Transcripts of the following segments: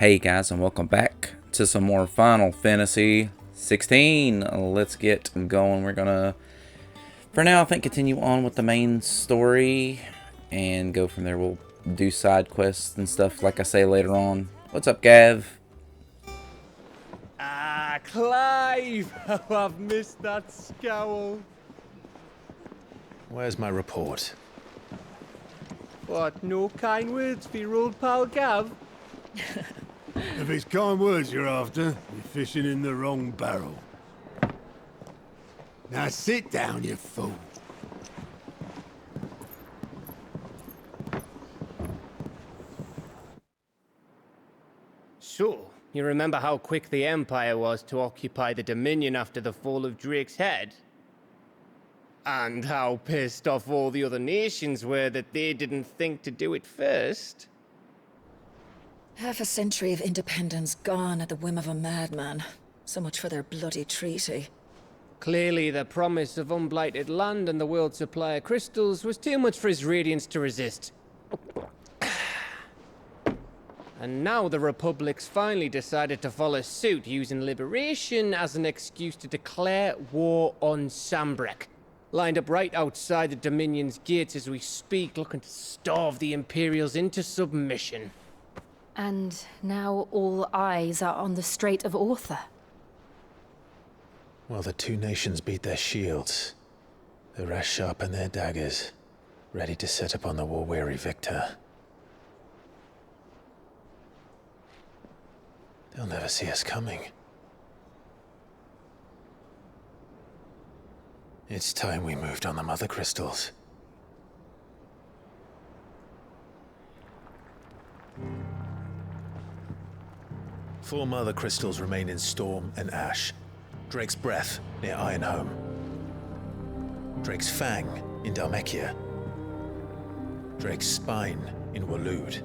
Hey guys, and welcome back to some more Final Fantasy 16. Let's get going. We're gonna, for now, I think, continue on with the main story and go from there. We'll do side quests and stuff, like I say later on. What's up, Gav? Ah, Clive! How I've missed that scowl. Where's my report? What, no kind words for your old pal Gav? If it's kind words you're after, you're fishing in the wrong barrel. Now sit down, you fool. So, you remember how quick the Empire was to occupy the Dominion after the fall of Drake's head? And how pissed off all the other nations were that they didn't think to do it first? Half a century of independence gone at the whim of a madman. So much for their bloody treaty. Clearly, the promise of unblighted land and the world's supply of crystals was too much for his radiance to resist. And now the Republic's finally decided to follow suit, using liberation as an excuse to declare war on Sambrek. Lined up right outside the Dominion's gates as we speak, looking to starve the Imperials into submission. And now all eyes are on the Strait of Author. Well, the two nations beat their shields. The rest sharpen their daggers, ready to set upon the war-weary victor. They'll never see us coming. It's time we moved on the Mother Crystals. Four Mother Crystals remain in Storm and Ash. Drake's Breath near Ironhome. Drake's Fang in Dhalmekia. Drake's Spine in Waloed.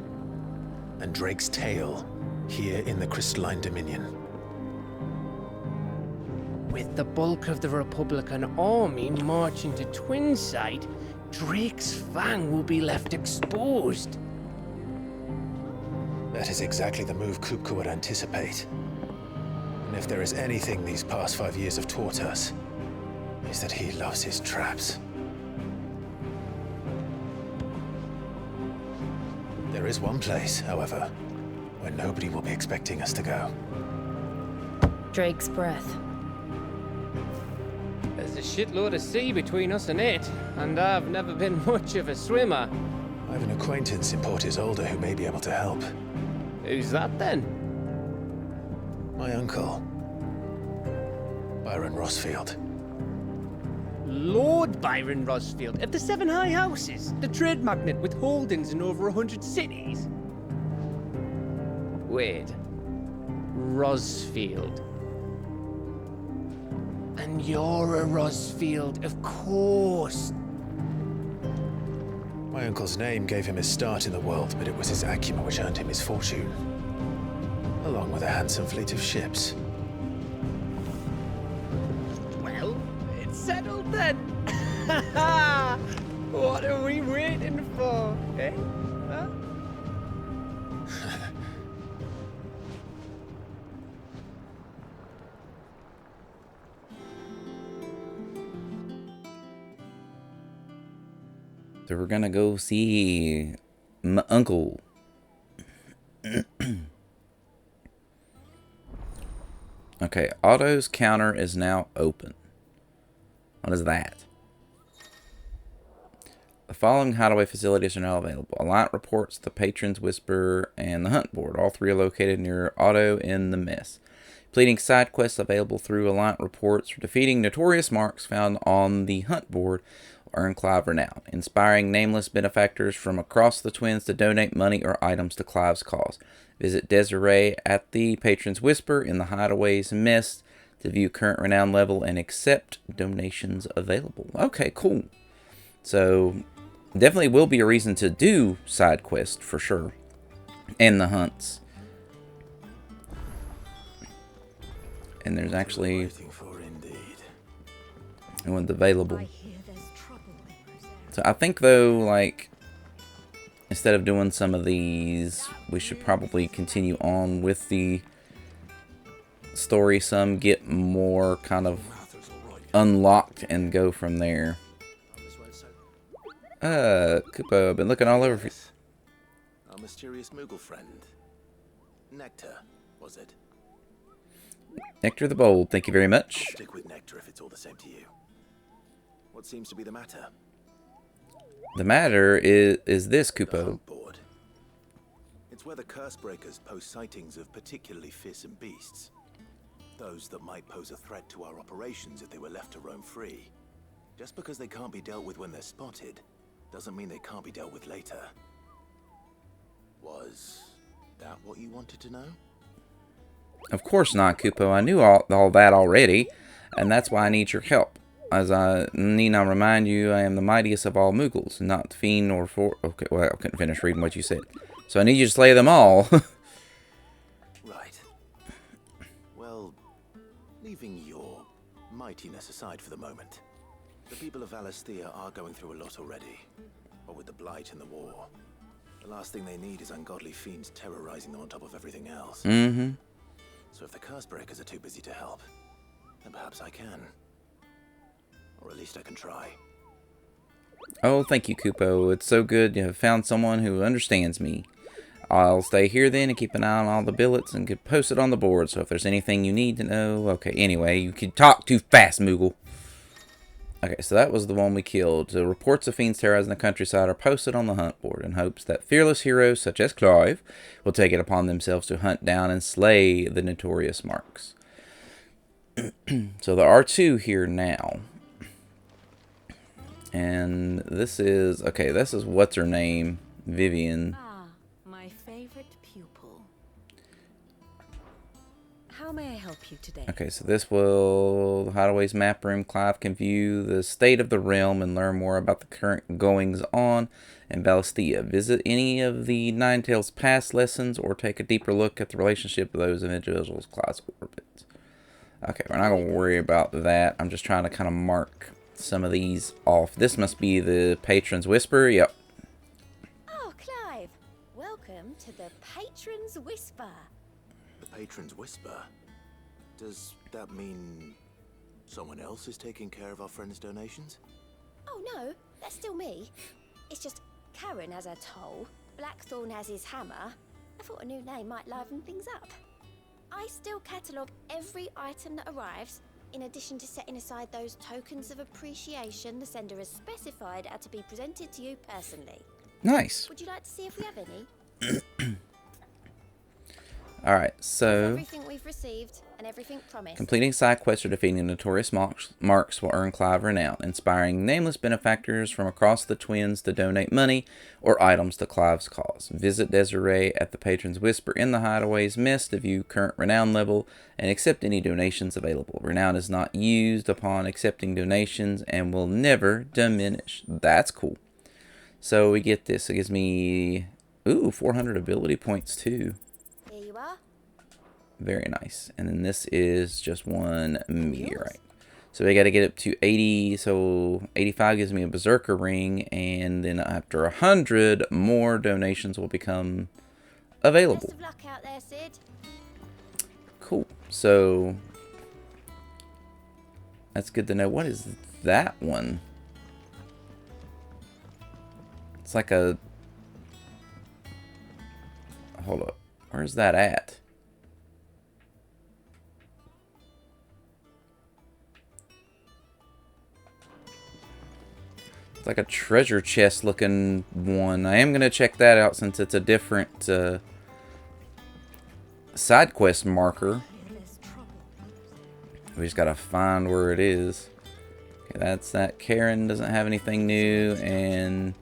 And Drake's Tail here in the Crystalline Dominion. With the bulk of the Republican army marching to Twinside, Drake's Fang will be left exposed. That is exactly the move Kupka would anticipate. And if there is anything these past 5 years have taught us, is that he loves his traps. There is one place, however, where nobody will be expecting us to go. Drake's Breath. There's a shitload of sea between us and it, and I've never been much of a swimmer. I have an acquaintance in Port Isolde who may be able to help. Who's that then? My uncle, Byron Rosfield. Lord Byron Rosfield of the Seven High Houses, the trade magnate with holdings in over 100 cities. Wait, Rosfield. And you're a Rosfield, of course. My uncle's name gave him his start in the world, but it was his acumen which earned him his fortune. Along with a handsome fleet of ships. Well, it's settled then. What are we waiting for, eh? Huh? So we're gonna go see my uncle. Okay, Otto's counter is now open. What is that? The following hideaway facilities are now available. Alliant Reports, the Patron's Whisper, and the Hunt Board. All three are located near Otto in the Mist. Completing side quests available through Alliant Reports or defeating notorious marks found on the Hunt Board will earn Clive renown, inspiring nameless benefactors from across the Twins to donate money or items to Clive's cause. Visit Desiree at the Patron's Whisper in the Hideaway's Mist to view current renown level and accept donations available. Okay, cool. So definitely will be a reason to do side quests for sure, and the hunts. And there's actually one's available. So I think though, like, instead of doing some of these, we should probably continue on with the story some, get more kind of unlocked, and go from there. Kupo, I've been looking all over for you. Our mysterious Moogle friend. Nectar, was it? Nectar the Bold, thank you very much. Stick with Nectar if it's all the same to you. What seems to be the matter? The matter is this, Kupo. Board. It's where the Cursebreakers post sightings of particularly fearsome beasts. Those that might pose a threat to our operations if they were left to roam free. Just because they can't be dealt with when they're spotted, doesn't mean they can't be dealt with later. Was that what you wanted to know? Of course not, Kupo. I knew all that already, and that's why I need your help. As I need not remind you, I am the mightiest of all Moogles, not the fiend or for. Okay, well, I couldn't finish reading what you said. So I need you to slay them all. Right. Well, leaving your mightiness aside for the moment, the people of Valisthea are going through a lot already. What with the Blight and the war. The last thing they need is ungodly fiends terrorizing them on top of everything else. Mm-hmm. So if the Cursebreakers are too busy to help, then perhaps I can. Or at least I can try. Oh, thank you, Kupo. It's so good you have found someone who understands me. I'll stay here then and keep an eye on all the billets and get posted on the board. So if there's anything you need to know... Okay, anyway, you can talk too fast, Moogle. Okay, so that was the one we killed. The reports of fiends terrorizing the countryside are posted on the hunt board in hopes that fearless heroes such as Clive will take it upon themselves to hunt down and slay the notorious marks. So there are 2 here now. And this is... Okay, this is what's her name? Vivian. Ah, my favorite pupil. How may I help you today? Okay, so this will... The Hideaway's map room. Clive can view the state of the realm and learn more about the current goings-on in Valisthea. Visit any of the Ninetales past lessons or take a deeper look at the relationship of those individuals' class orbits. Okay, we're not going to worry about that. I'm just trying to kind of mark some of these off. This must be the Patron's Whisper. Yep. Oh, Clive. Welcome to the Patron's Whisper. The Patron's Whisper? Does that mean someone else is taking care of our friend's donations? Oh, no. That's still me. It's just Karen has her toll, Blackthorn has his hammer. I thought a new name might liven things up. I still catalogue every item that arrives, in addition to setting aside those tokens of appreciation the sender has specified are to be presented to you personally. Nice. Would you like to see if we have any? Alright, so... Everything we've received and everything promised. Completing side quests or defeating notorious marks will earn Clive renown, inspiring nameless benefactors from across the Twins to donate money or items to Clive's cause. Visit Desiree at the Patron's Whisper in the Hideaway's Mist to view current renown level and accept any donations available. Renown is not used upon accepting donations and will never diminish. That's cool. So we get this. It gives me, 400 ability points too. Here you are. Very nice. And then this is just one meteorite. So we got to get up to 80. So 85 gives me a Berserker ring. And then after 100, more donations will become available. Best of luck out there, Sid. Cool. So that's good to know. What is that one? It's like a... Hold up. Where's that at? It's like a treasure chest looking one. I am going to check that out since it's a different side quest marker. We just got to find where it is. Okay, that's that. Karen doesn't have anything new, and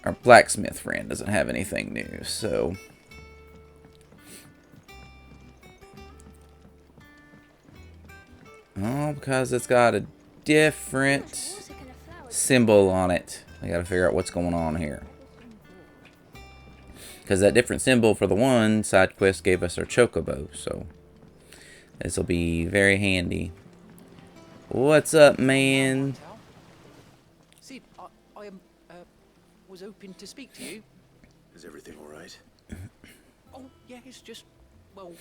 our blacksmith friend doesn't have anything new, so... Oh, because it's got a different symbol on it. I gotta figure out what's going on here. Because that different symbol for the one side quest gave us our chocobo, so... This will be very handy. What's up, man? Sid, I am was hoping to speak to you. Is everything all right? Oh, yeah, it's just, well,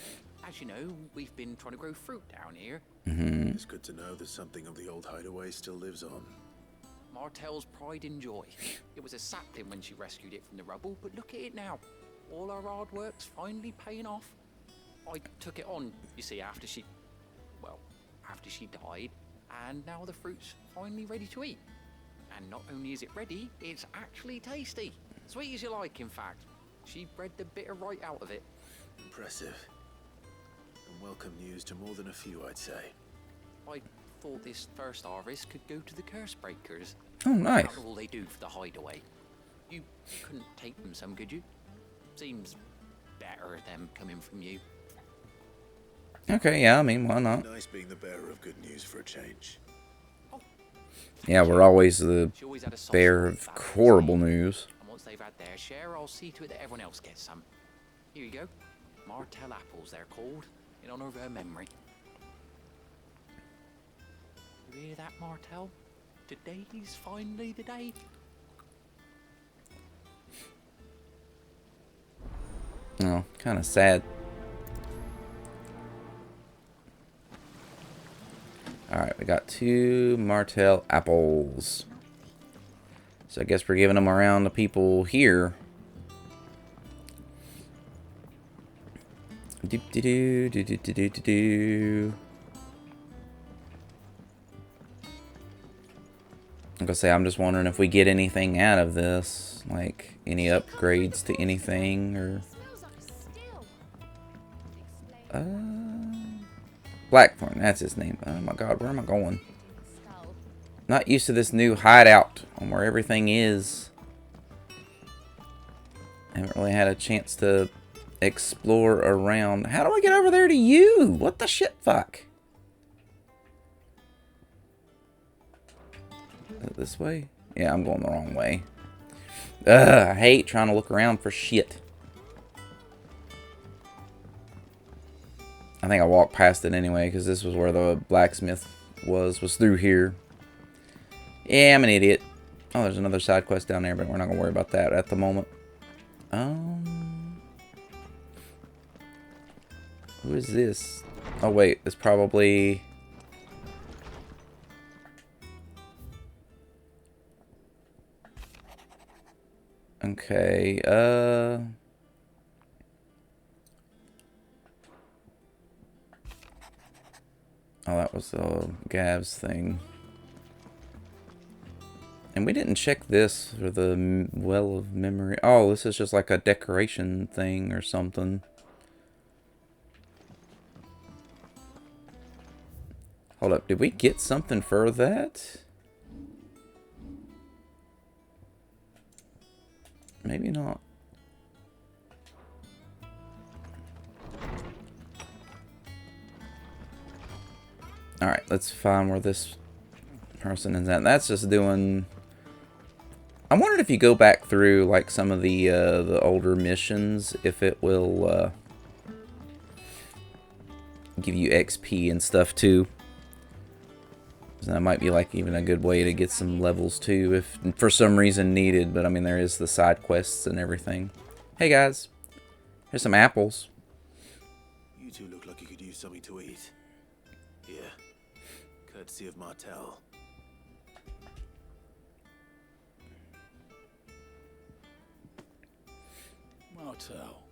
as you know, we've been trying to grow fruit down here. It's good to know that something of the old hideaway still lives on. Martell's pride and joy. It was a sapling when she rescued it from the rubble, but look at it now. All our hard work's finally paying off. I took it on, you see, after she died, and now the fruit's finally ready to eat. And not only is it ready, it's actually tasty. Sweet as you like, in fact. She bred the bitter right out of it. Impressive. And welcome news to more than a few, I'd say. I thought this first harvest could go to the curse breakers. Oh, nice. That's all they do for the hideaway. You couldn't take them some, could you? Seems better them coming from you. Okay, yeah, I mean, why not? Nice being the bearer of good news for a change. Yeah, we're always the She always had a soft bearer spot of for that, horrible see? news. And once they've had their share, I'll see to it that everyone else gets some. Here you go. Martell apples, they're called, in honor of her memory. You hear that, Martell? Today's finally the day. Oh, kind of sad. Alright, we got 2 Martell apples. So I guess we're giving them around to people here. Do-do-do, do-do-do-do-do-do. I'm gonna say, I'm just wondering if we get anything out of this. Like, any upgrades to anything, or... Blackthorn, that's his name. Oh my god, where am I going? Not used to this new hideout on where everything is. Haven't really had a chance to explore around. How do I get over there to you? What the shit fuck? Is it this way? Yeah, I'm going the wrong way. Ugh, I hate trying to look around for shit. I think I walked past it anyway, because this was where the blacksmith was through here. Yeah, I'm an idiot. Oh, there's another side quest down there, but we're not going to worry about that at the moment. Who is this? Oh, wait, it's probably... Okay, Oh, that was the Gav's thing. And we didn't check this for the Well of Memory. Oh, this is just like a decoration thing or something. Hold up, did we get something for that? Maybe not. Alright, let's find where this person is at. That's just doing... I wondered if you go back through like some of the older missions, if it will give you XP and stuff too. So that might be like even a good way to get some levels too, if for some reason needed. But I mean, there is the side quests and everything. Hey guys, here's some apples. You two look like you could use something to eat. Here, courtesy of Martell. Martell.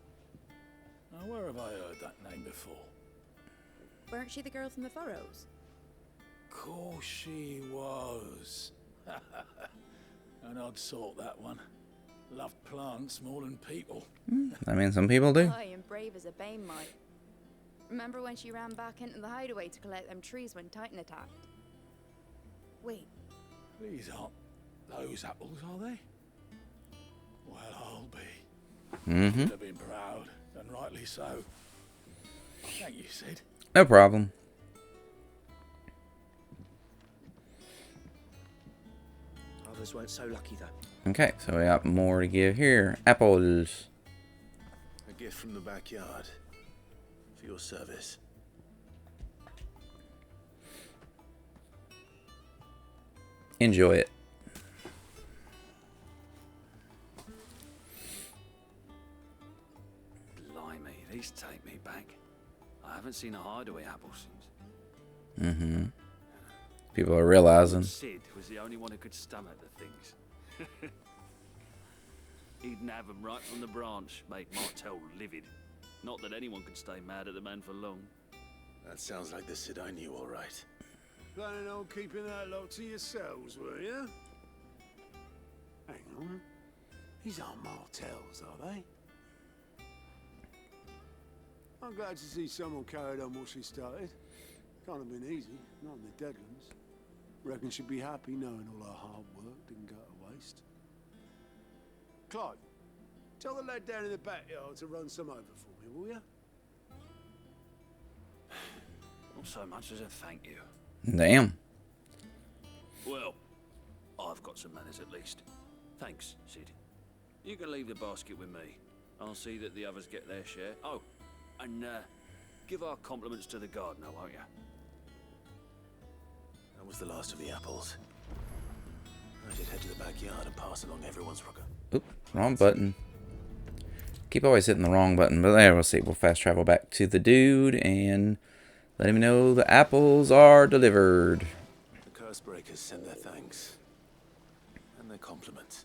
Now, where have I heard that name before? Weren't she the girl from the Furrows? Course she was. An odd sort, that one. Loved plants more than people. I mean, some people do. Aye, and brave as a bane might. Remember when she ran back into the hideaway to collect them trees when Titan attacked? Wait. These aren't those apples, are they? Well, I'll be. Mm-hmm. Should have been proud, and rightly so. Thank you, Sid. No problem. Others weren't so lucky, though. Okay, so we got more to give here. Apples. A gift from the backyard. For your service. Enjoy it. Please take me back. I haven't seen a hideaway apple since. Mm-hmm. People are realizing. Sid was the only one who could stomach the things. He'd nab them right from the branch, make Martell livid. Not that anyone could stay mad at the man for long. That sounds like the Sid I knew, all right. Planning on keeping that lot to yourselves, were you? Hang on. These aren't Martells, are they? I'm glad to see someone carried on what she started. Can't have been easy, not in the Deadlands. Reckon she'd be happy knowing all her hard work didn't go to waste. Clive, tell the lad down in the backyard to run some over for me, will you? Not so much as a thank you. Damn. Well, I've got some manners at least. Thanks, Sid. You can leave the basket with me. I'll see that the others get their share. Oh, and give our compliments to the gardener, won't you? That was the last of the apples. I should head to the backyard and pass along everyone's rocker. Oop, wrong button. Keep always hitting the wrong button, but there, we'll see. We'll fast travel back to the dude and let him know the apples are delivered. The Cursebreakers send their thanks. And their compliments.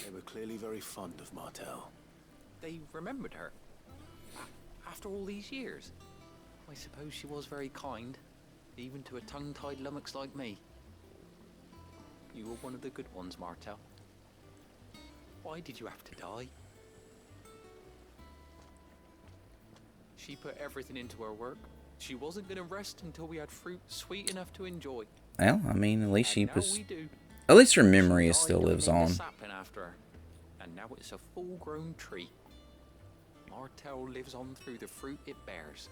They were clearly very fond of Martell. They remembered her. After all these years. I suppose she was very kind. Even to a tongue-tied lummox like me. You were one of the good ones, Martell. Why did you have to die? She put everything into her work. She wasn't going to rest until we had fruit sweet enough to enjoy. Well, I mean, at least she was. We do. At least her memory still lives on. Sapling after her, and now it's a full-grown tree. Martell lives on through the fruit it bears.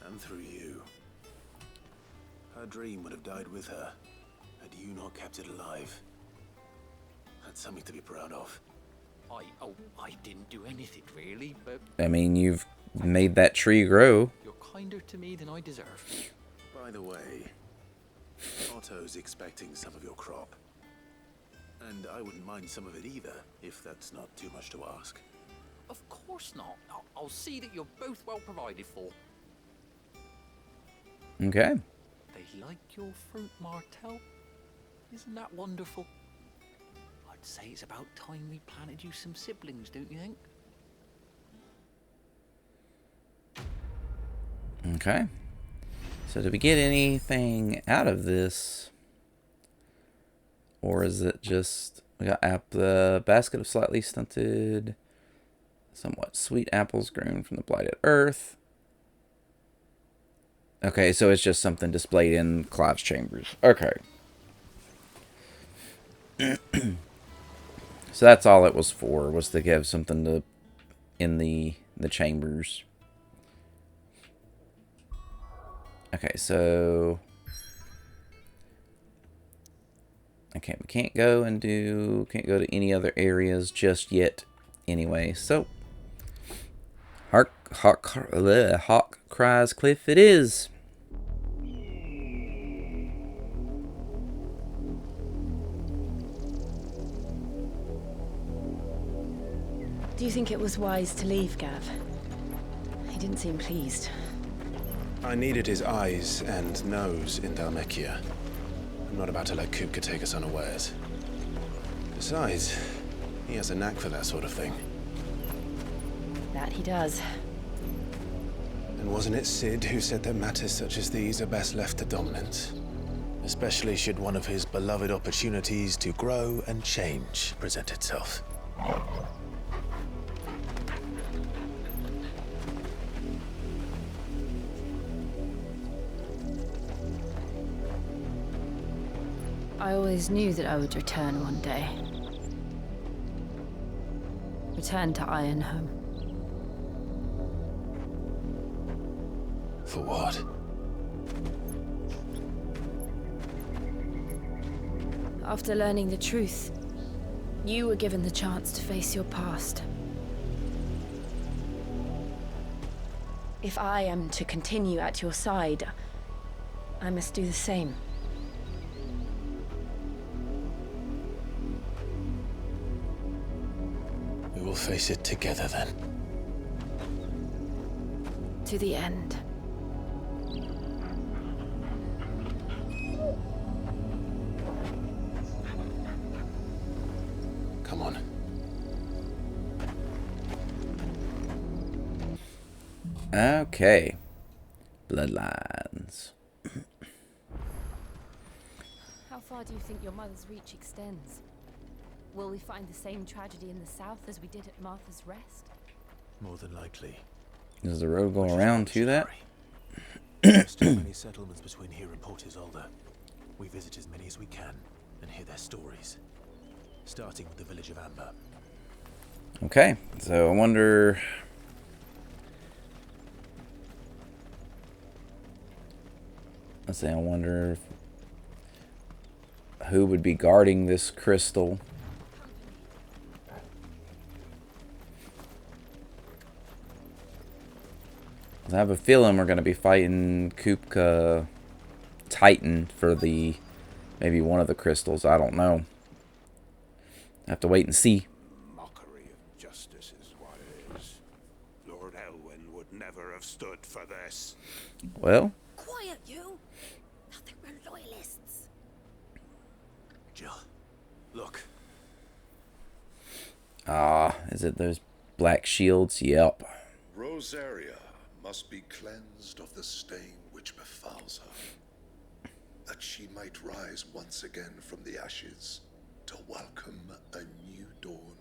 And through you. Her dream would have died with her, had you not kept it alive. That's something to be proud of. I didn't do anything really, but I mean, you've made that tree grow. You're kinder to me than I deserve. By the way, Otto's expecting some of your crop. And I wouldn't mind some of it either, if that's not too much to ask. Of course not. I'll see that you're both well provided for. Okay. They like your fruit, Martell. Isn't that wonderful? I'd say it's about time we planted you some siblings, don't you think? Okay. So did we get anything out of this? Or is it just... We got the basket of slightly stunted, somewhat sweet apples grown from the blighted earth. Okay, so it's just something displayed in Clive's chambers. Okay. So that's all it was for, was to give something to in the chambers. Okay, so okay, we can't go to any other areas just yet anyway. So Hawk Cries Cliff it is. Do you think it was wise to leave, Gav? He didn't seem pleased. I needed his eyes and nose in Dhalmekia. I'm not about to let Kupka take us unawares. Besides, he has a knack for that sort of thing. That he does. And wasn't it Sid who said that matters such as these are best left to dominance? Especially should one of his beloved opportunities to grow and change present itself. I always knew that I would return one day. Return to Ironhome. For what? After learning the truth, you were given the chance to face your past. If I am to continue at your side, I must do the same. We will face it together then. To the end. Come on. Okay. Bloodlines. How far do you think your mother's reach extends? Will we find the same tragedy in the south as we did at Martha's Rest? More than likely. Does the road go around to that? There's too many settlements between here and Port Isolde. We visit as many as we can and hear their stories. Starting with the village of Amber. Okay, so I wonder... Let's say I wonder who would be guarding this crystal. I have a feeling we're going to be fighting Kupka Titan for the maybe one of the crystals. I don't know. Have to wait and see. Mockery of justice is what it is. Lord Elwyn would never have stood for this. Well, Quiet, you! Nothing but loyalists. Jill, look. ah, is it those black shields? Yep. Rosaria must be cleansed of the stain which befalls her, that she might rise once again from the ashes to welcome a new dawn.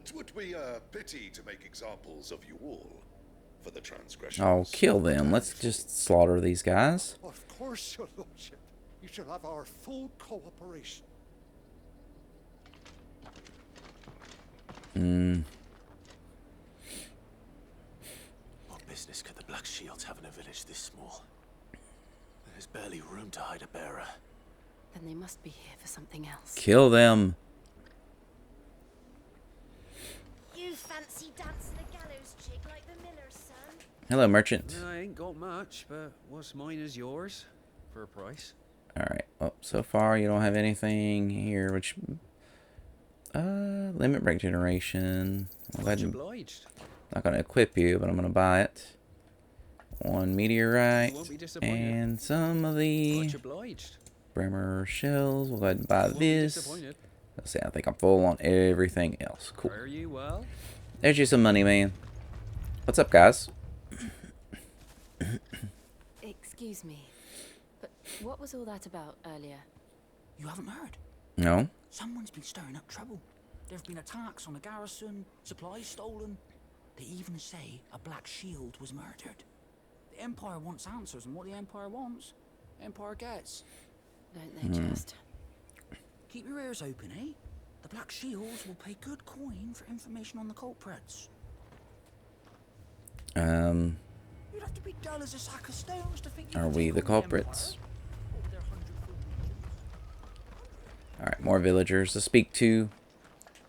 'Twould be a pity to make examples of you all for the transgressions. Oh, kill them. Let's just slaughter these guys. Of course, your lordship. You shall have our full cooperation. What business could the Black Shields have in a village this small? There's barely room to hide a bearer. Then they must be here for something else. Kill them. You fancy dancing a gallows chick like the miller's son? Hello, merchant. I ain't got much, but what's mine is yours for a price. Alright, well, so far you don't have anything here, which... limit break generation. Much obliged. Not going to equip you, but I'm going to buy it. One meteorite, You won't be disappointed. and some of the Much obliged. Bremer shells. We'll go ahead and buy You won't be this. disappointed. Let's see, I think I'm full on everything else. Cool. Fare you well? There's you some money, man. What's up, guys? Excuse me, but what was all that about earlier? You haven't heard? No? Someone's been stirring up trouble. There have been attacks on the garrison, supplies stolen. They even say a Black Shield was murdered. The Empire wants answers, and what the Empire wants, Empire gets. Don't they just? Keep your ears open, eh? The Black Shields will pay good coin for information on the culprits. You'd have to be dull as a sack of stones to think you Are could we take the on culprits? Empire over their 100-foot Alright, more villagers to speak to.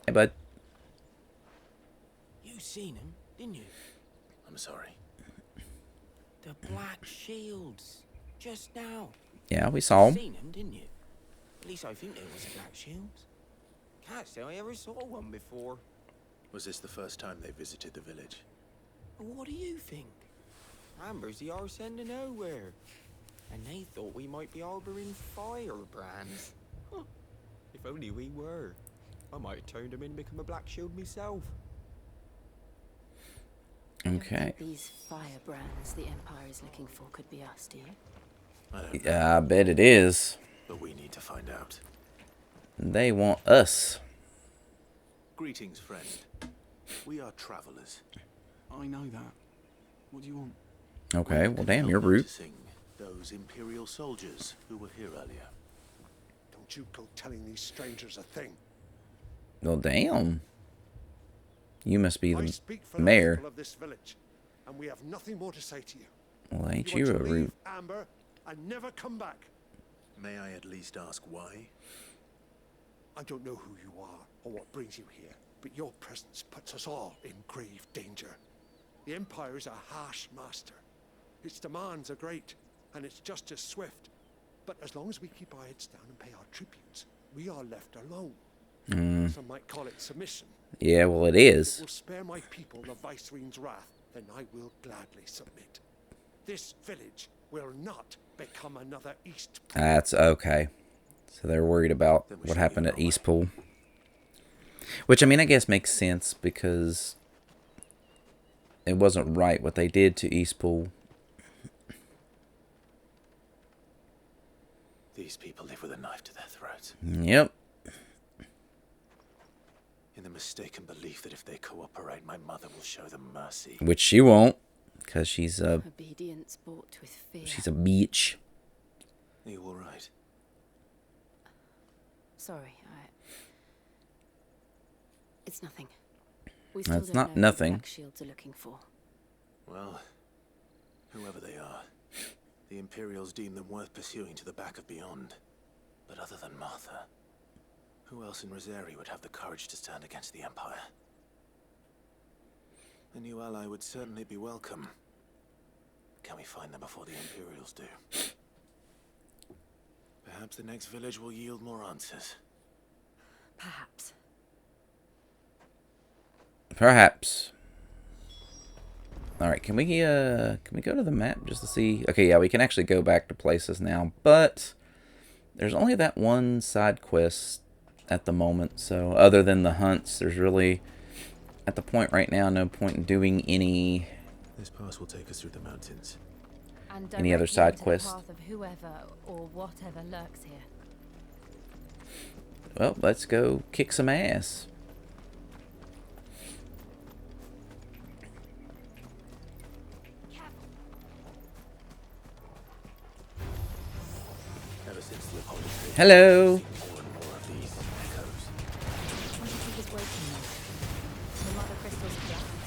Hey, bud. You seen him, didn't you? I'm sorry. The Black Shields. Just now. Yeah, we saw You them. seen them, didn't you? At least I think there was a Black Shields. Can't say I ever saw one before. Was this the first time they visited the village? What do you think? Amber's the arse end of nowhere. And they thought we might be harboring firebrands. Huh. If only we were. I might have turned them in and become a Black Shield myself. Okay. These firebrands the Empire is looking for could be us, do you? I don't know, Yeah, I bet it is. but we need to find out. They want us. Greetings, friend. We are travelers. I know that. What do you want? Okay, well, damn, you're Found rude. noticing those Imperial soldiers who were here earlier. Don't you go telling these strangers a thing. Well, damn. You must be I the speak for the mayor. people of this village, and we have nothing more to say to you. Well, ain't You you a want to rude... leave Amber and never come back. May I at least ask why? I don't know who you are or what brings you here, but your presence puts us all in grave danger. The Empire is a harsh master. Its demands are great, and its justice swift. But as long as we keep our heads down and pay our tributes, we are left alone. Some might call it submission. Yeah, well, it It is. will spare my people the Viceroy's wrath then I will gladly submit. This village will not become another East. That's okay. So they're worried about what happened at Eastpool. Which, I mean, I guess makes sense because it wasn't right what they did to Eastpool. These people live with a knife to their throats. Yep. In the mistaken belief that if they cooperate, my mother will show them mercy. Which she won't, because she's a... Obedience bought with fear. She's a bitch. Are you all right? Sorry, it's nothing. We still That's don't not know nothing. What the Black Shields are looking for. Well, whoever they are, the Imperials deem them worth pursuing to the back of beyond. But other than Martha, who else in Rosari would have the courage to stand against the Empire? A new ally would certainly be welcome. Can we find them before the Imperials do? Perhaps the next village will yield more answers. Perhaps. Perhaps. Alright, can we go to the map just to see? Okay, yeah, we can actually go back to places now, but there's only that one side quest at the moment, so other than the hunts, there's really, at the point right now, no point in doing any... This pass will take us through the mountains. And any other side into the quests. path of whoever or whatever lurks here. Well, let's go kick some ass. Ever since the Apollo trip, Hello. I've seen more and more of these echoes. What do you think is waiting there? The Mother Crystal's plans?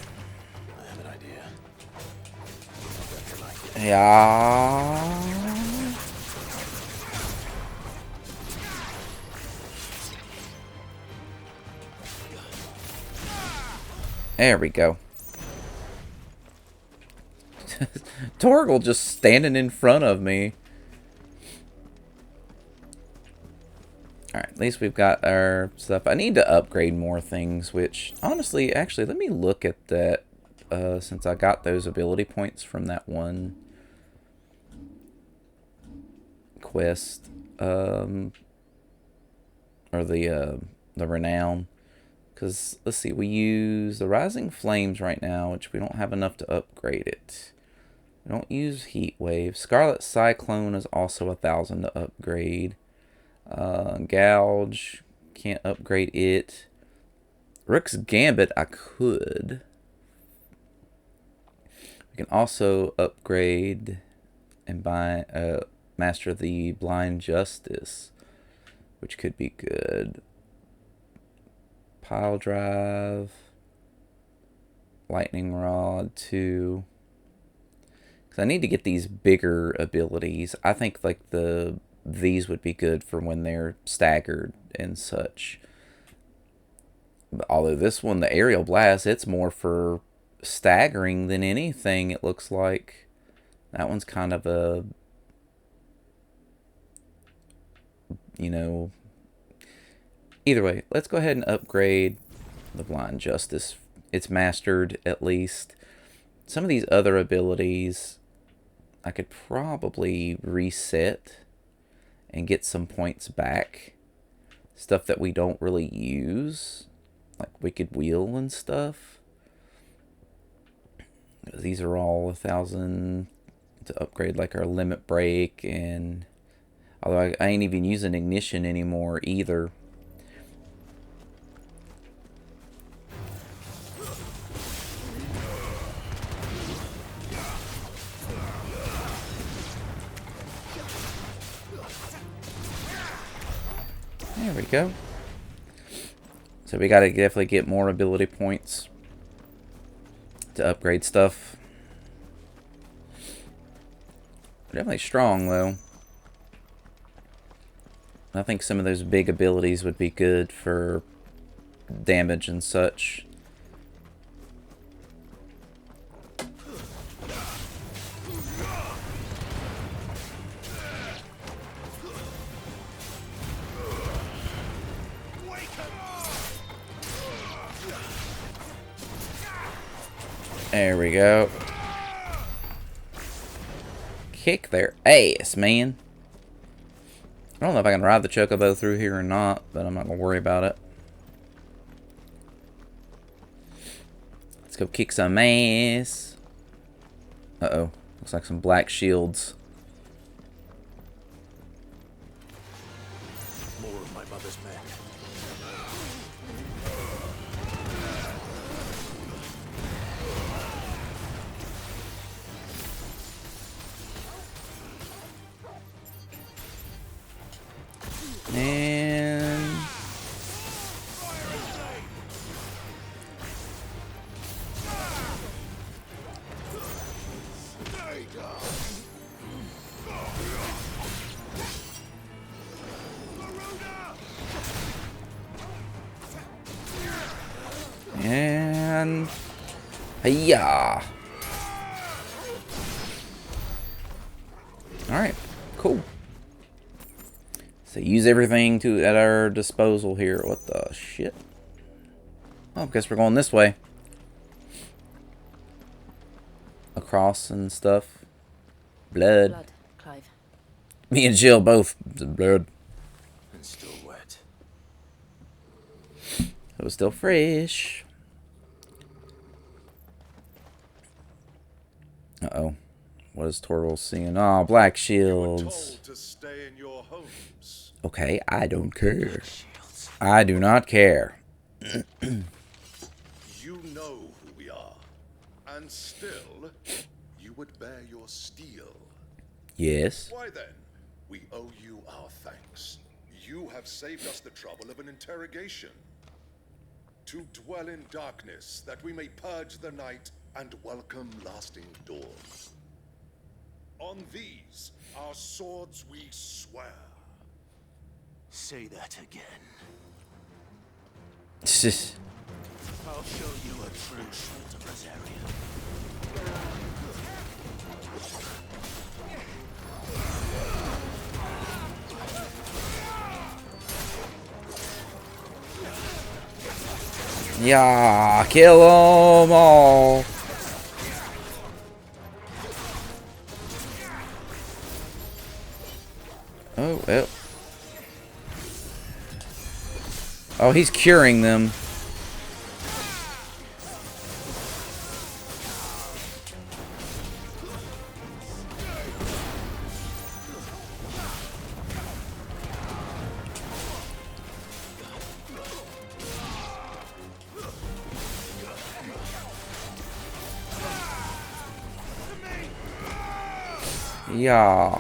I have an idea. Yeah. There we go. Torgal just standing in front of me. Alright, at least we've got our stuff. I need to upgrade more things, which, honestly, actually, let me look at that, since I got those ability points from that one quest, or the Renown. Because, let's see, we use the Rising Flames right now, which we don't have enough to upgrade it. We don't use Heat Wave. Scarlet Cyclone is also 1,000 to upgrade. Gouge, can't upgrade it. Rook's Gambit, I could. We can also upgrade and buy Master the Blind Justice, which could be good. Pile Drive, Lightning Rod 2. Because I need to get these bigger abilities. I think like these would be good for when they're staggered and such. But although this one, the Aerial Blast, it's more for staggering than anything, it looks like. That one's kind of a, you know, either way, let's go ahead and upgrade the Blind Justice. It's mastered, at least. Some of these other abilities, I could probably reset and get some points back. Stuff that we don't really use, like Wicked Wheel and stuff. These are all 1,000 to upgrade, like our Limit Break, and although I ain't even using Ignition anymore either. There we go. So we gotta definitely get more ability points to upgrade stuff. Definitely strong though. I think some of those big abilities would be good for damage and such. There we go. Kick their ass, man. I don't know if I can ride the chocobo through here or not, but I'm not going to worry about it. Let's go kick some ass. Uh-oh. Looks like some black shields. More of my mother's men. And yeah. All right, cool. So use everything at our disposal here. What the shit? Oh, I guess we're going this way. Across and stuff. Blood. Blood, Clive. Me and Jill both blood. And still wet. It was still fresh. Uh-oh. What is Torval seeing? Oh, black shields. To stay in your homes. Okay, I don't care. I do not care. You know who we are. And still, you would bear your steel. Yes. Why then, we owe you our thanks. You have saved us the trouble of an interrogation. To dwell in darkness, that we may purge the night and welcome lasting dawn. On these, our swords we swear. Say that again. Just I'll show you a true shot of Rosaria. yeah, kill them all. Oh, well. Oh, he's curing them. Yeah.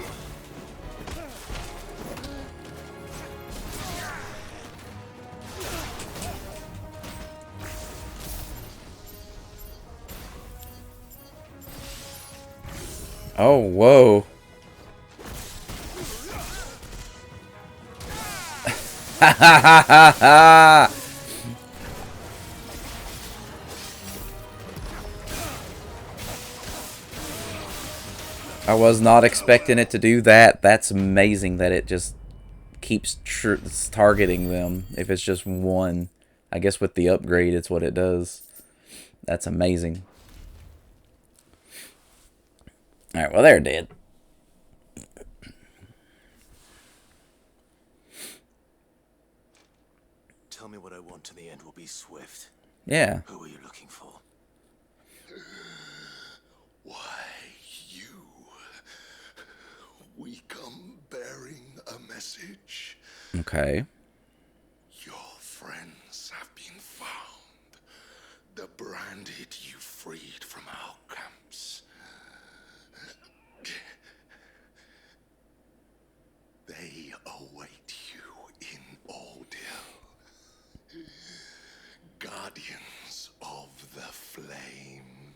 Oh, whoa. Ha ha ha ha ha! I was not expecting it to do that. That's amazing that it just keeps targeting them if it's just one. I guess with the upgrade, it's what it does. That's amazing. Alright, well, they're dead. Tell me what I want and the end will be swift. Yeah. Who are you looking for? Why, you. We come bearing a message. Okay. Your friends have been found. The branded you freed from our camps. They await you in Aldil. Guardians of the Flame.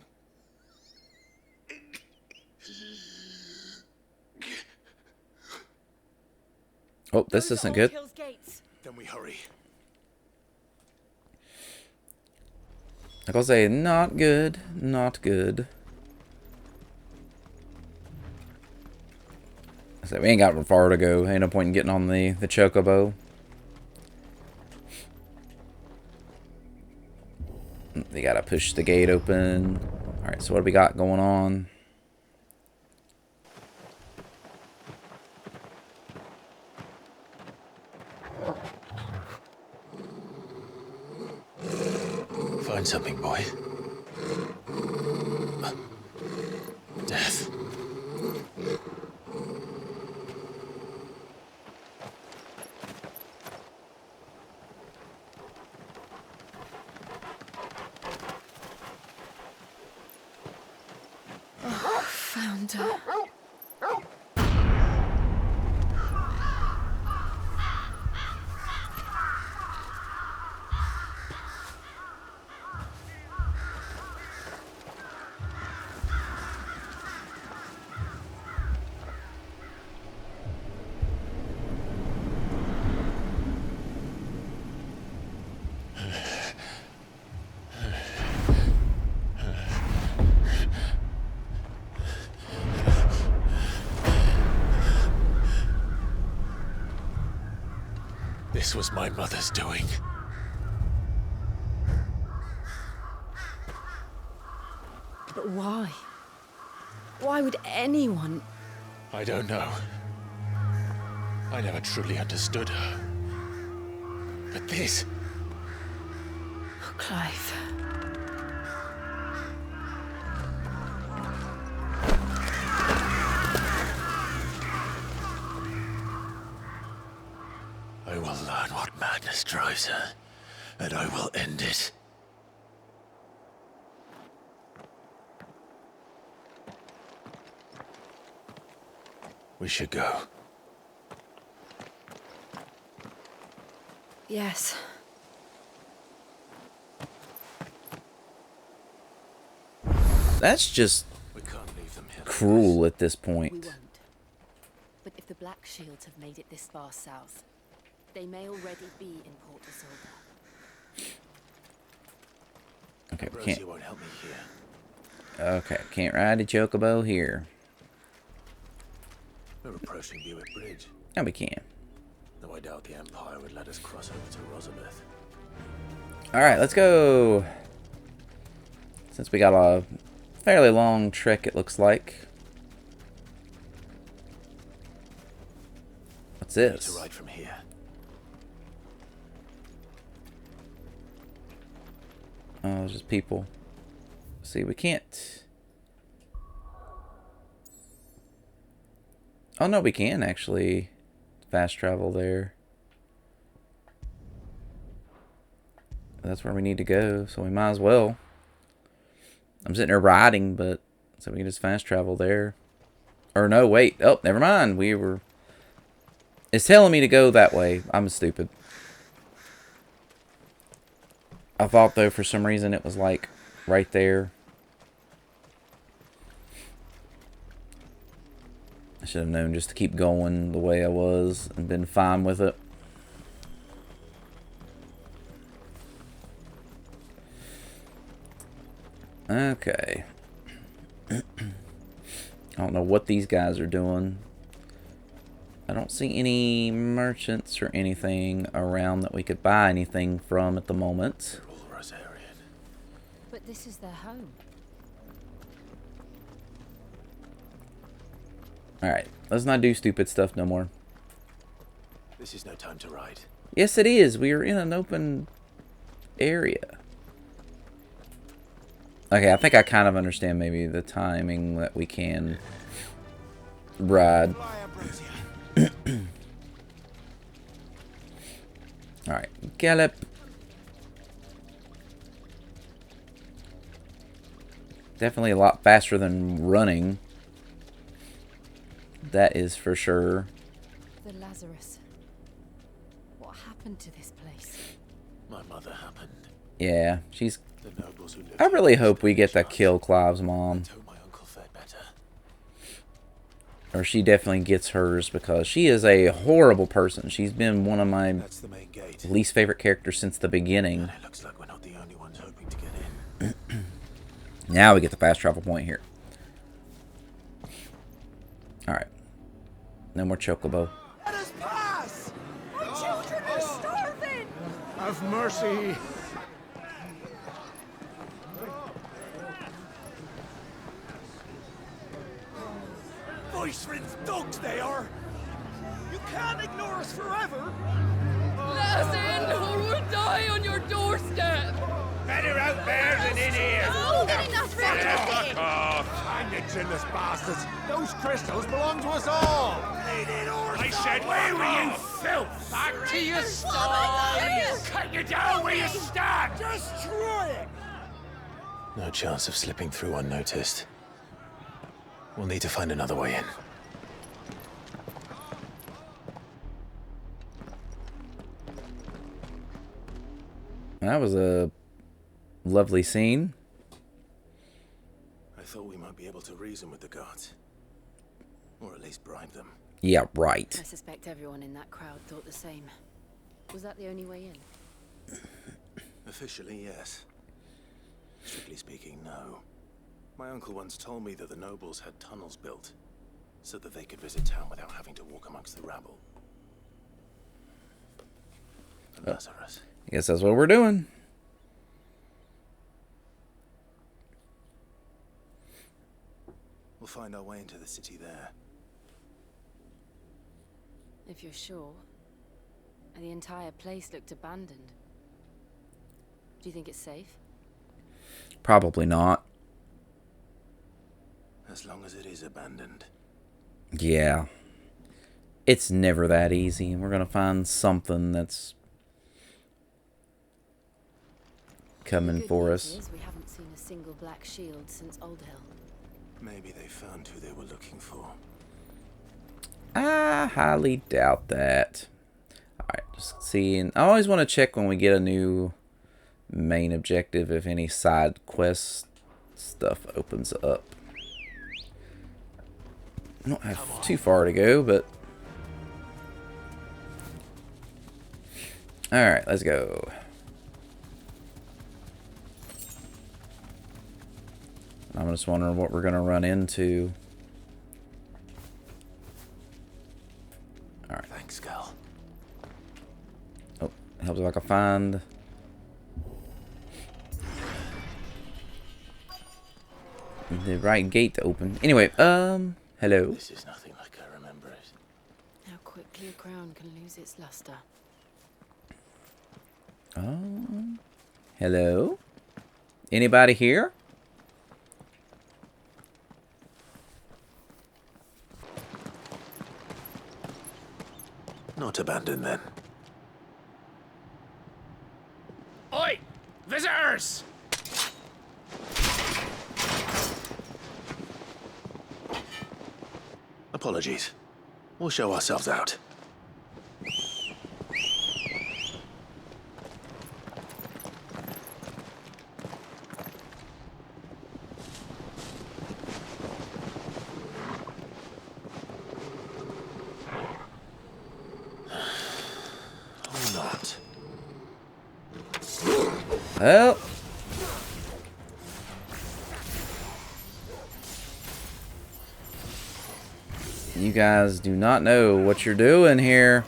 Oh, this isn't good. Then we hurry. I gotta say, not good. Not good. I said, we ain't got far to go. Ain't no point in getting on the chocobo. They gotta push the gate open. Alright, so what do we got going on? Find something, boy. Death. Found her. This was my mother's doing. But why? Why would anyone? I don't know. I never truly understood her. But this... Clive. I will learn what madness drives her, and I will end it. We should go. Yes. That's just cruel at this point. We won't. But if the Black Shields have made it this far south, they may already be in Port Isolde. Okay, we Rosie can't. won't help me here. Okay, can't ride a chocobo here. We're approaching Buick Bridge. No, we can. Though I doubt the Empire would let us cross over to Rosabeth. Alright, let's go. Since we got a fairly long trek, it looks like. What's this? To ride from here. Oh, it's just people. See, we can't. Oh no, we can actually fast travel there. That's where we need to go, so we might as well. I'm sitting there riding, but so we can just fast travel there. Or no, wait. Oh, never mind. We were. It's telling me to go that way. I'm stupid. I thought though for some reason it was like right there. I should have known just to keep going the way I was and been fine with it. Okay. I don't know what these guys are doing. I don't see any merchants or anything around that we could buy anything from at the moment. All Rosarian. But this is their home. Alright, let's not do stupid stuff no more. This is no time to ride. Yes, it is. We are in an open area. Okay, I think I kind of understand maybe the timing that we can ride. Alright, gallop. Definitely a lot faster than running. That is for sure. The Lazarus. What happened to this place? My mother happened. Yeah, she's... The nobles who lived I really here hope we get to kill Clive's mom. hope my uncle fared better. Or she definitely gets hers because she is a horrible person. She's been one of my That's the main gate. least favorite characters since the beginning. And it looks like we're not the only ones hoping to get in. Now we get the fast travel point here. Alright. No more chocobo. Let us pass! Our children are starving! Have mercy! Oisrin's dogs they are! You can't ignore us forever! Let us in, or we'll die on your doorstep! Better out there than in here! Oh, then enough Fuck off! Hang the chinless bastards! Those crystals belong to us all! I said, where were you, filth? Back to your stall! Cut you down where you stand! Destroy it! No chance of slipping through unnoticed. We'll need to find another way in. That was a lovely scene. I thought we might be able to reason with the guards. Or at least bribe them. Yeah, right. I suspect everyone in that crowd thought the same. Was that the only way in? Officially, yes. Strictly speaking, no. My uncle once told me that the nobles had tunnels built, so that they could visit town without having to walk amongst the rabble. And Lazarus. I guess that's what we're doing. We'll find our way into the city there. If you're sure. The entire place looked abandoned. Do you think it's safe? Probably not. As long as it is abandoned. Yeah. It's never that easy. We're gonna find something that's coming for us. We haven't seen a single black shield since Old Hill. Maybe they found who they were looking for. I highly doubt that. Alright, just seeing. I always want to check when we get a new main objective if any side quest stuff opens up. I don't have too far to go, but... Alright, let's go. I'm just wondering what we're going to run into. Alright. Thanks, Gal. Oh, helps if I can find... the right gate to open. Anyway, hello. This is nothing like I remember it. How quickly a crown can lose its luster. Hello? Anybody here? Not abandoned then. Oi! Visitors! Apologies. We'll show ourselves out. Or not. Well. You guys do not know what you're doing here.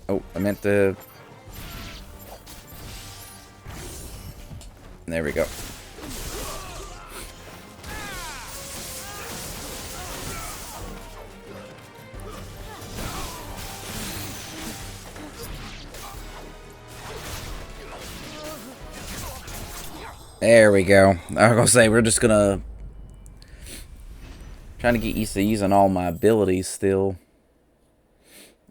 Oh, I meant to... There we go. There we go. I was gonna say, we're just gonna... trying to get used to using all my abilities still.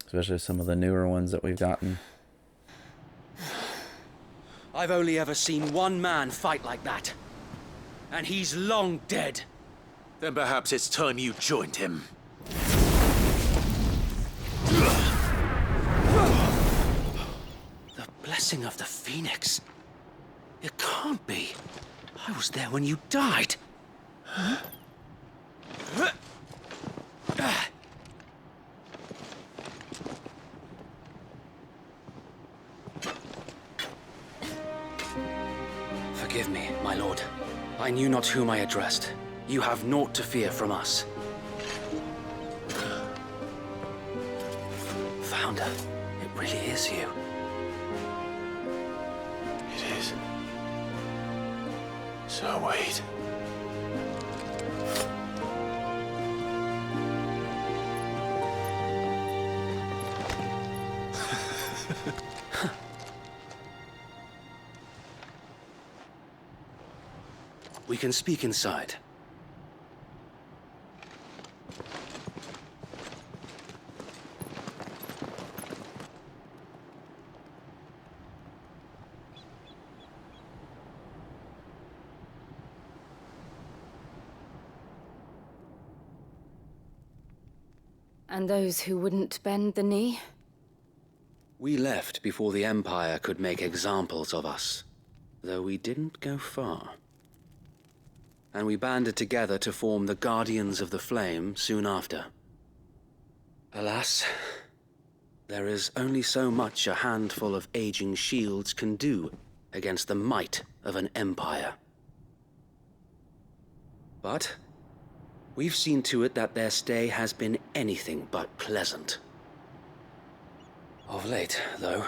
Especially some of the newer ones that we've gotten. I've only ever seen one man fight like that. And he's long dead. Then perhaps it's time you joined him. The blessing of the Phoenix. It can't be. I was there when you died. Huh? Forgive me, my lord. I knew not whom I addressed. You have naught to fear from us. Founder, it really is you. It is. So wait. We can speak inside. And those who wouldn't bend the knee? We left before the Empire could make examples of us, though we didn't go far. And we banded together to form the Guardians of the Flame soon after. Alas, there is only so much a handful of aging shields can do against the might of an empire. But we've seen to it that their stay has been anything but pleasant. Of late, though,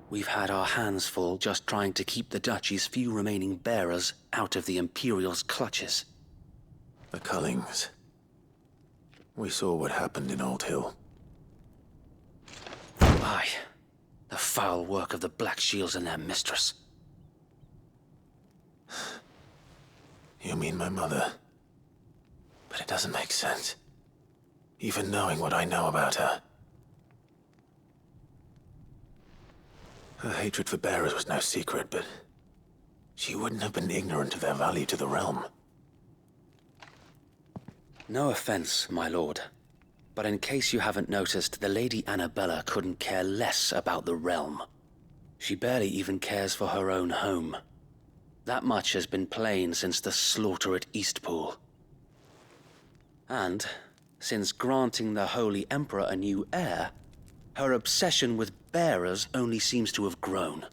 we've had our hands full just trying to keep the Duchy's few remaining bearers out of the Imperial's clutches. The Cullings. We saw what happened in Old Hill. Aye, the foul work of the Black Shields and their mistress. You mean my mother? But it doesn't make sense. Even knowing what I know about her. Her hatred for bearers was no secret, but she wouldn't have been ignorant of their value to the realm. No offense, my lord, but in case you haven't noticed, the Lady Annabella couldn't care less about the realm. She barely even cares for her own home. That much has been plain since the slaughter at Eastpool. And, since granting the Holy Emperor a new heir, her obsession with bearers only seems to have grown.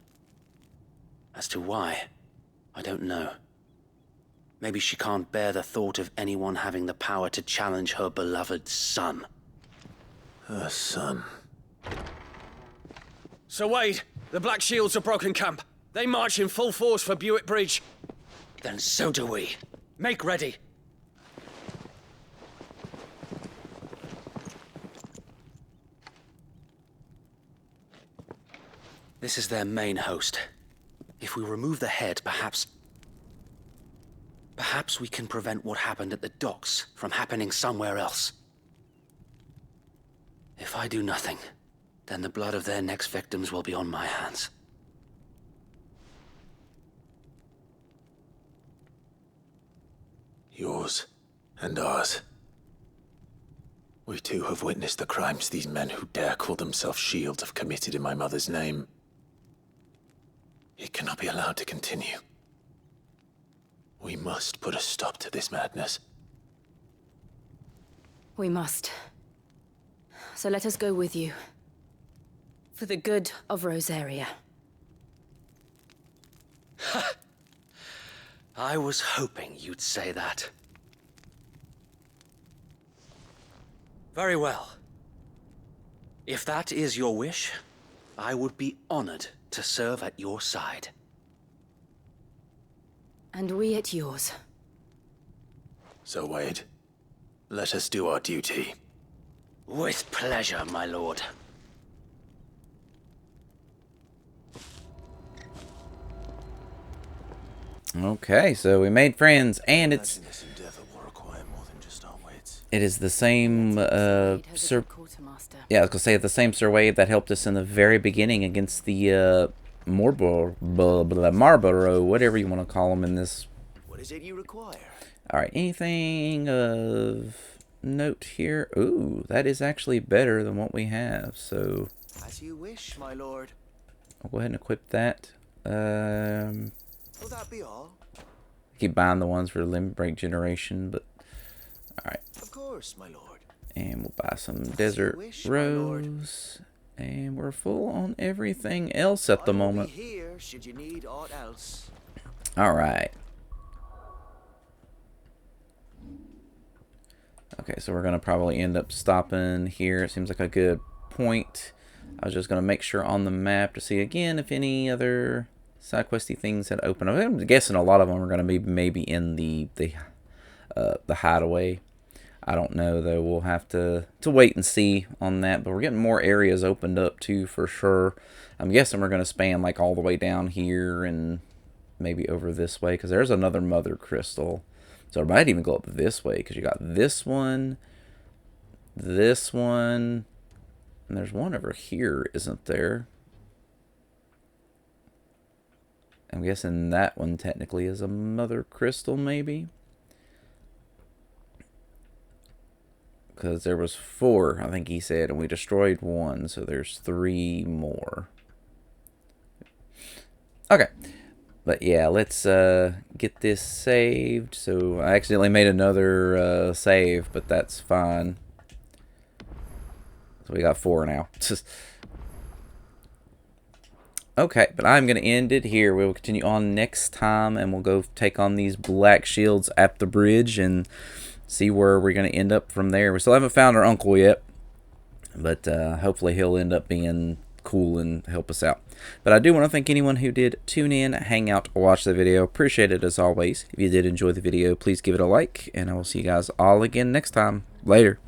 As to why, I don't know. Maybe she can't bear the thought of anyone having the power to challenge her beloved son. Her son. Sir Wade, the Black Shields have broken camp. They march in full force for Buick Bridge. Then so do we. Make ready. This is their main host. If we remove the head, perhaps we can prevent what happened at the docks from happening somewhere else. If I do nothing, then the blood of their next victims will be on my hands. Yours and ours. We too have witnessed the crimes these men who dare call themselves shields have committed in my mother's name. It cannot be allowed to continue. We must put a stop to this madness. We must. So let us go with you. For the good of Rosaria. I was hoping you'd say that. Very well. If that is your wish, I would be honored to serve at your side. And we at yours. So, Wade, let us do our duty. With pleasure, my lord. Okay, so we made friends, and it is the same Sir. Yeah, I was gonna say the same Sir Wade that helped us in the very beginning against the Marlborough, whatever you want to call them in this. What is it you require? All right, anything of note here? Ooh, that is actually better than what we have. So. As you wish, my lord. I'll go ahead and equip that. Will that be all? Keep buying the ones for limit break generation, but alright. Of course, my lord. And we'll buy some desert rose. And we're full on everything else at the moment. Here, should you need aught else. Alright. Okay, so we're going to probably end up stopping here. It seems like a good point. I was just going to make sure on the map to see again if any other side questy things had opened. I'm guessing a lot of them are going to be maybe in the hideaway. I don't know though. We'll have to wait and see on that. But we're getting more areas opened up too for sure. I'm guessing we're going to span like all the way down here and maybe over this way because there's another mother crystal. So it might even go up this way because you got this one, and there's one over here, isn't there? I'm guessing that one technically is a mother crystal, maybe? Because there was 4, I think he said, and we destroyed 1, so there's 3 more. Okay. But yeah, let's get this saved. So I accidentally made another save, but that's fine. So we got 4 now. Okay, but I'm going to end it here. We'll continue on next time, and we'll go take on these black shields at the bridge and see where we're going to end up from there. We still haven't found our uncle yet, but hopefully he'll end up being cool and help us out. But I do want to thank anyone who did tune in, hang out, or watch the video. Appreciate it as always. If you did enjoy the video, please give it a like, and I will see you guys all again next time. Later.